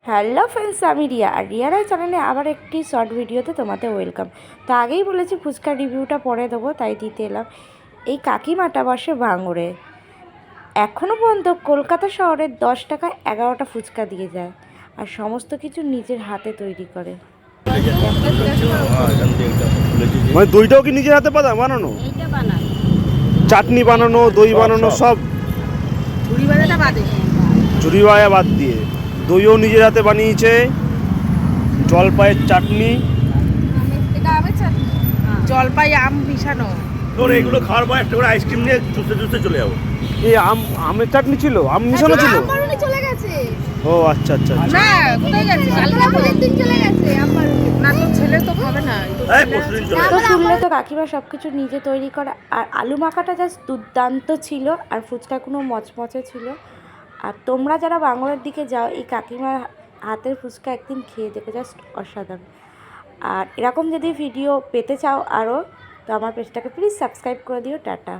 Hello friends, আমি রিয়া আর রিয়ারাই চ্যানেলে আবার একটি শর্ট ভিডিওতে তোমাদের ওয়েলকাম। তো আগেই বলেছি ফুচকার রিভিউটা পরে দেবো, তাই দিতে এলাম। এই কাকিমাটা বসে ভাঙড়ে, এখনও পর্যন্ত কলকাতা শহরে 10 টাকায় 11টা ফুচকা দিয়ে যায়, আর সমস্ত কিছু নিজের হাতে তৈরি করে। মানে দইটাও কি নিজের হাতে বানানো? চাটনি বানানো, দই বানানো সব ঝুড়ি ভাজা বাদ দিয়ে দইও নিজের হাতে বানিয়েছে। জলপাইয়ের চাটনি, জলপাই আম মিশানো। তোর এগুলো খাওয়ার পর একটা করে আইসক্রিম নিয়ে চুষতে চুষতে চলে যাবো। এই আমের চাটনি ছিল, আম মিশানো ছিল। চলে গেছে ও আচ্ছা আচ্ছা আচ্ছা। না, কোথায় গেছে? কালকে দিন চলে গেছে আমার। না, তোর ছেলে তো খাবে না। এই পরশুদিন চলে তো শুনলে তো কাকিমা সব কিছু নিজে তৈরি করে, আর আলু মাখাটা জাস্ট দুর্দান্ত ছিল, আর ফুচকাগুলো মচমচে ছিল। আর তোমরা যারা বাংলার দিকে যাও, এই কাকিমার হাতের ফুচকা একদিন খেয়ে দেখো, জাস্ট অসাধারণ। আর এরকম যদি ভিডিও পেতে চাও আরও, তো আমার পেজটাকে প্লিজ সাবস্ক্রাইব করে দিও। টাটা।